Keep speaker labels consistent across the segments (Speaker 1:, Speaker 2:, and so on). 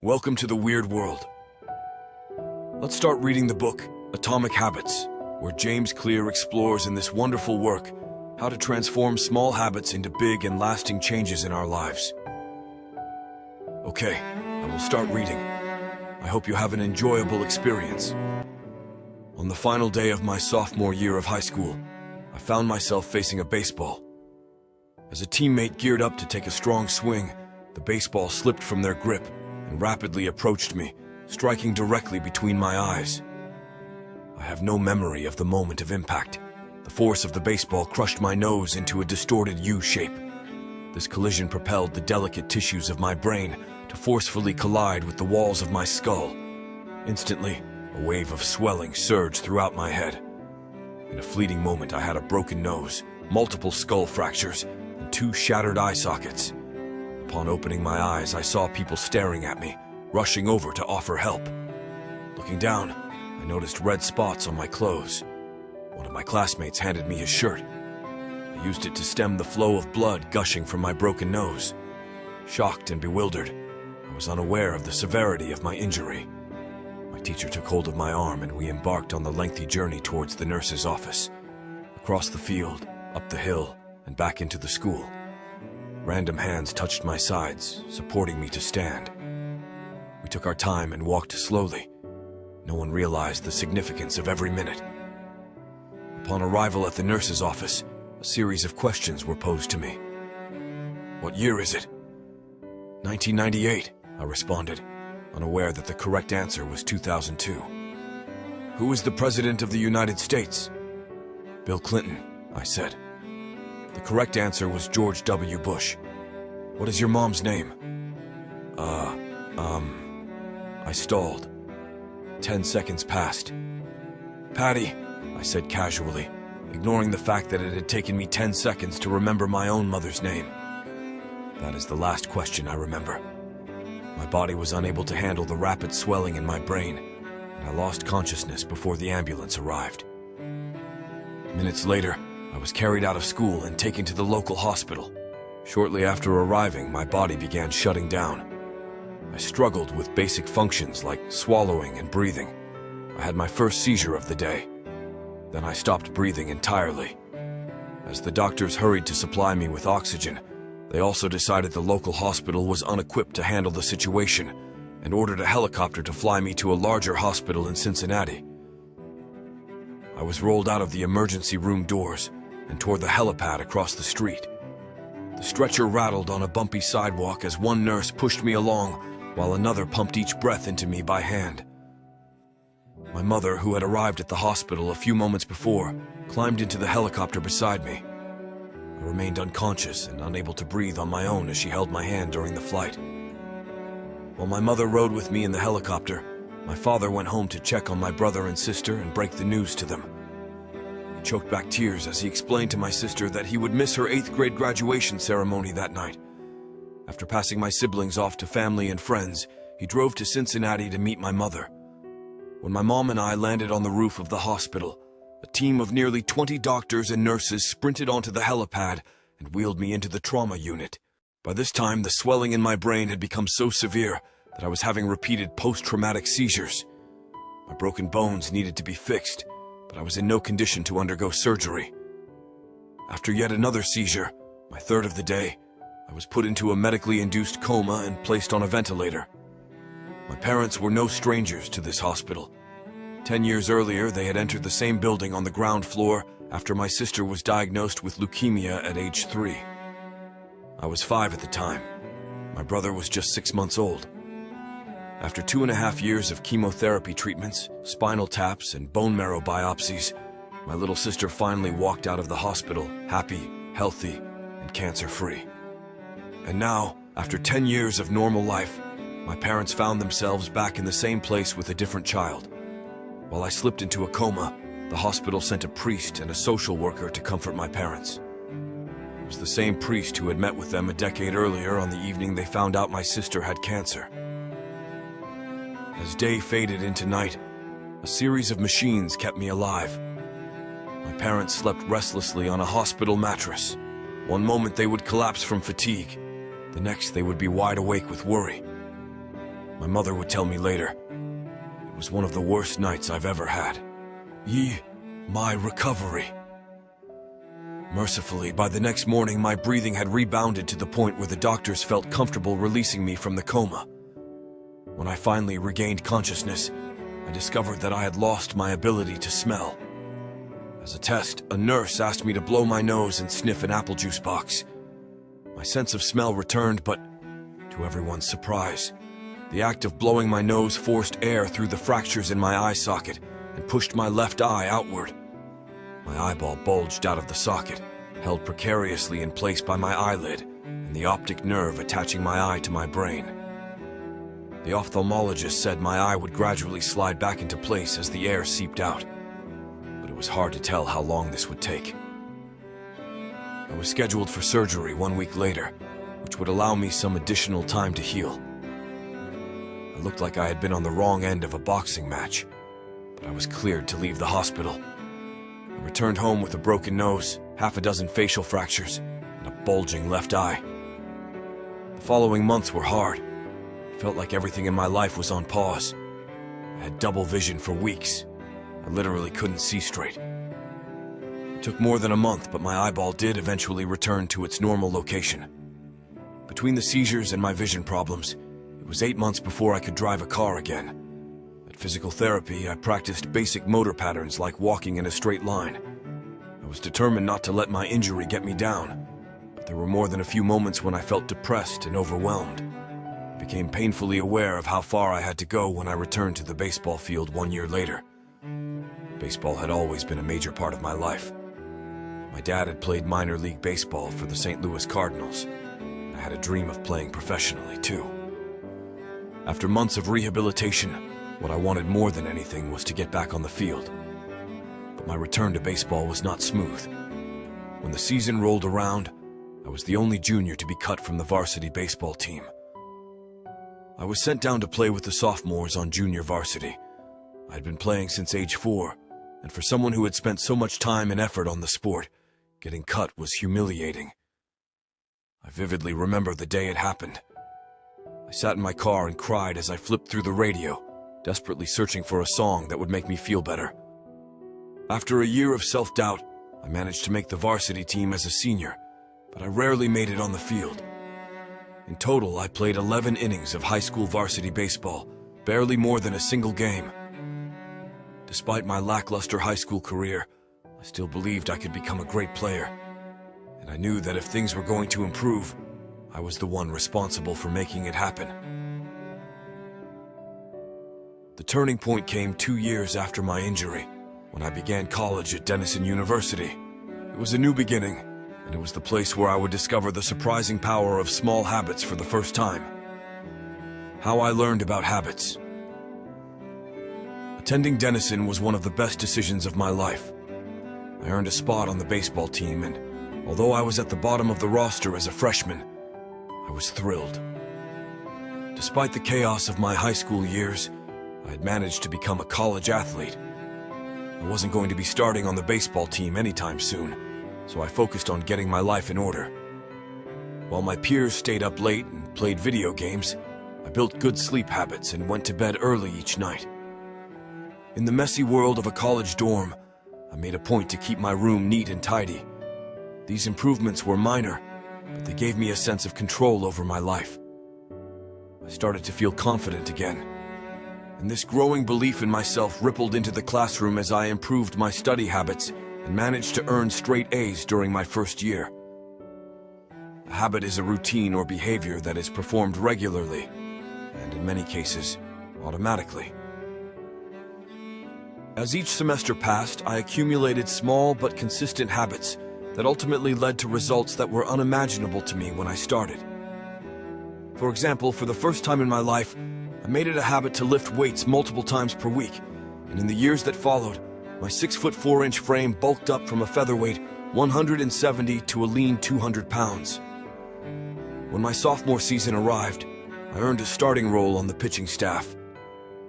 Speaker 1: Welcome to the weird world. Let's start reading the book, Atomic Habits, where James Clear explores in this wonderful work how to transform small habits into big and lasting changes in our lives. Okay, I will start reading. I hope you have an enjoyable experience. On the final day of my sophomore year of high school, I found myself facing a baseball. As a teammate geared up to take a strong swing, the baseball slipped from their grip and rapidly approached me, striking directly between my eyes. I have no memory of the moment of impact. The force of the baseball crushed my nose into a distorted U shape. This collision propelled the delicate tissues of my brain to forcefully collide with the walls of my skull. Instantly, a wave of swelling surged throughout my head. In a fleeting moment, I had a broken nose, multiple skull fractures, and 2 shattered eye sockets. Upon opening my eyes, I saw people staring at me, rushing over to offer help. Looking down, I noticed red spots on my clothes. One of my classmates handed me his shirt. I used it to stem the flow of blood gushing from my broken nose. Shocked and bewildered, I was unaware of the severity of my injury. My teacher took hold of my arm and we embarked on the lengthy journey towards the nurse's office. Across the field, up the hill, and back into the school. Random hands touched my sides, supporting me to stand. We took our time and walked slowly. No one realized the significance of every minute. Upon arrival at the nurse's office, a series of questions were posed to me. "What year is it?" "1998, I responded, unaware that the correct answer was 2002. "Who is the President of the United States?" "Bill Clinton," I said. The correct answer was George W. Bush. "What is your mom's name?" I stalled. 10 seconds passed. "Patty," I said casually, ignoring the fact that it had taken me 10 seconds to remember my own mother's name. That is the last question I remember. My body was unable to handle the rapid swelling in my brain, and I lost consciousness before the ambulance arrived. Minutes later, I was carried out of school and taken to the local hospital. Shortly after arriving, my body began shutting down. I struggled with basic functions like swallowing and breathing. I had my first seizure of the day. Then I stopped breathing entirely. As the doctors hurried to supply me with oxygen, they also decided the local hospital was unequipped to handle the situation and ordered a helicopter to fly me to a larger hospital in Cincinnati. I was rolled out of the emergency room doors and toward the helipad across the street. The stretcher rattled on a bumpy sidewalk as one nurse pushed me along while another pumped each breath into me by hand. My mother, who had arrived at the hospital a few moments before, climbed into the helicopter beside me. I remained unconscious and unable to breathe on my own as she held my hand during the flight. While my mother rode with me in the helicopter, my father went home to check on my brother and sister and break the news to them. He choked back tears as he explained to my sister that he would miss her 8th grade graduation ceremony that night. After passing my siblings off to family and friends, he drove to Cincinnati to meet my mother. When my mom and I landed on the roof of the hospital, a team of nearly 20 doctors and nurses sprinted onto the helipad and wheeled me into the trauma unit. By this time, the swelling in my brain had become so severe that I was having repeated post-traumatic seizures. My broken bones needed to be fixed, but I was in no condition to undergo surgery. After yet another seizure, my 3rd of the day, I was put into a medically induced coma and placed on a ventilator. My parents were no strangers to this hospital. 10 years earlier, they had entered the same building on the ground floor after my sister was diagnosed with leukemia at age 3. I was 5 at the time. My brother was just 6 months old. After 2.5 years of chemotherapy treatments, spinal taps, and bone marrow biopsies, my little sister finally walked out of the hospital happy, healthy, and cancer-free. And now, after 10 years of normal life, my parents found themselves back in the same place with a different child. While I slipped into a coma, the hospital sent a priest and a social worker to comfort my parents. It was the same priest who had met with them a decade earlier on the evening they found out my sister had cancer. As day faded into night, a series of machines kept me alive. My parents slept restlessly on a hospital mattress. One moment they would collapse from fatigue. The next they would be wide awake with worry. My mother would tell me later, it was one of the worst nights I've ever had. My recovery. Mercifully, by the next morning, my breathing had rebounded to the point where the doctors felt comfortable releasing me from the coma. When I finally regained consciousness, I discovered that I had lost my ability to smell. As a test, a nurse asked me to blow my nose and sniff an apple juice box. My sense of smell returned, but to everyone's surprise, the act of blowing my nose forced air through the fractures in my eye socket and pushed my left eye outward. My eyeball bulged out of the socket, held precariously in place by my eyelid and the optic nerve attaching my eye to my brain. The ophthalmologist said my eye would gradually slide back into place as the air seeped out, but it was hard to tell how long this would take. I was scheduled for surgery 1 week later, which would allow me some additional time to heal. I looked like I had been on the wrong end of a boxing match, but I was cleared to leave the hospital. I returned home with a broken nose, half a dozen facial fractures, and a bulging left eye. The following months were hard. It felt like everything in my life was on pause. I had double vision for weeks. I literally couldn't see straight. It took more than a month, but my eyeball did eventually return to its normal location. Between the seizures and my vision problems, it was 8 months before I could drive a car again. At physical therapy, I practiced basic motor patterns like walking in a straight line. I was determined not to let my injury get me down, but there were more than a few moments when I felt depressed and overwhelmed. I became painfully aware of how far I had to go when I returned to the baseball field 1 year later. Baseball had always been a major part of my life. My dad had played minor league baseball for the St. Louis Cardinals, and I had a dream of playing professionally too. After months of rehabilitation, what I wanted more than anything was to get back on the field. But my return to baseball was not smooth. When the season rolled around, I was the only junior to be cut from the varsity baseball team. I was sent down to play with the sophomores on junior varsity. I had been playing since age 4, and for someone who had spent so much time and effort on the sport, getting cut was humiliating. I vividly remember the day it happened. I sat in my car and cried as I flipped through the radio, desperately searching for a song that would make me feel better. After a year of self-doubt, I managed to make the varsity team as a senior, but I rarely made it on the field. In total, I played 11 innings of high school varsity baseball, barely more than a single game. Despite my lackluster high school career, I still believed I could become a great player, and I knew that if things were going to improve, I was the one responsible for making it happen. The turning point came 2 years after my injury, when I began college at Denison University. It was a new beginning, and it was the place where I would discover the surprising power of small habits for the first time. How I learned about habits. Attending Denison was one of the best decisions of my life. I earned a spot on the baseball team, and although I was at the bottom of the roster as a freshman, I was thrilled. Despite the chaos of my high school years, I had managed to become a college athlete. I wasn't going to be starting on the baseball team anytime soon, so I focused on getting my life in order. While my peers stayed up late and played video games, I built good sleep habits and went to bed early each night. In the messy world of a college dorm, I made a point to keep my room neat and tidy. These improvements were minor, but they gave me a sense of control over my life. I started to feel confident again, and this growing belief in myself rippled into the classroom as I improved my study habits and managed to earn straight A's during my first year. A habit is a routine or behavior that is performed regularly, and in many cases, automatically. As each semester passed, I accumulated small but consistent habits that ultimately led to results that were unimaginable to me when I started. For example, for the first time in my life, I made it a habit to lift weights multiple times per week, and in the years that followed, my 6'4" frame bulked up from a featherweight 170 to a lean 200 pounds. When my sophomore season arrived, I earned a starting role on the pitching staff.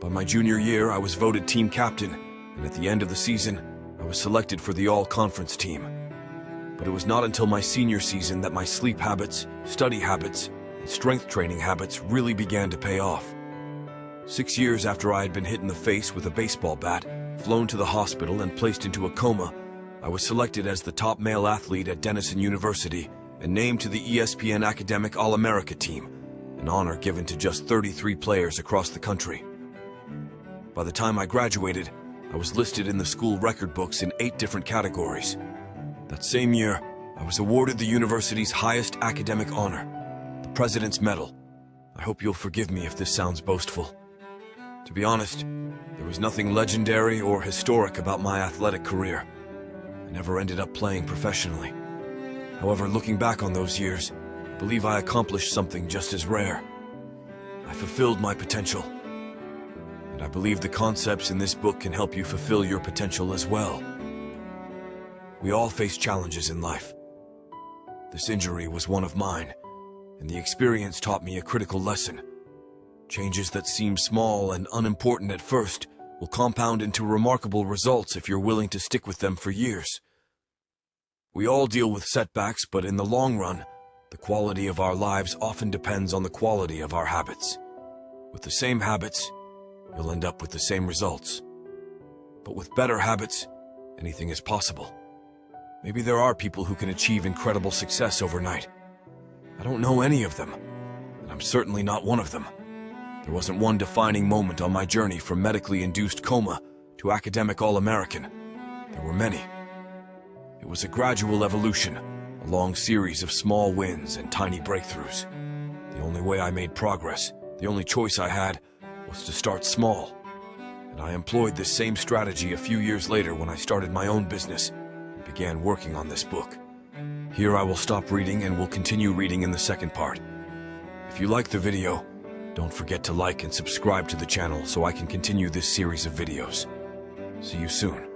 Speaker 1: By my junior year, I was voted team captain, and at the end of the season, I was selected for the all-conference team. But it was not until my senior season that my sleep habits, study habits, and strength training habits really began to pay off. 6 years after I had been hit in the face with a baseball bat, flown to the hospital and placed into a coma, I was selected as the top male athlete at Denison University and named to the ESPN Academic All-America team, an honor given to just 33 players across the country. By the time I graduated, I was listed in the school record books in 8 different categories. That same year, I was awarded the university's highest academic honor, the President's Medal. I hope you'll forgive me if this sounds boastful. To be honest, there was nothing legendary or historic about my athletic career. I never ended up playing professionally. However, looking back on those years, I believe I accomplished something just as rare. I fulfilled my potential. And I believe the concepts in this book can help you fulfill your potential as well. We all face challenges in life. This injury was one of mine, and the experience taught me a critical lesson. Changes that seem small and unimportant at first will compound into remarkable results if you're willing to stick with them for years. We all deal with setbacks, but in the long run, the quality of our lives often depends on the quality of our habits. With the same habits, you'll end up with the same results. But with better habits, anything is possible. Maybe there are people who can achieve incredible success overnight. I don't know any of them, and I'm certainly not one of them. There wasn't one defining moment on my journey from medically induced coma to academic All-American. There were many. It was a gradual evolution, a long series of small wins and tiny breakthroughs. The only way I made progress, the only choice I had, was to start small. And I employed this same strategy a few years later when I started my own business and began working on this book. Here I will stop reading and will continue reading in the second part. If you like the video, don't forget to like and subscribe to the channel so I can continue this series of videos. See you soon.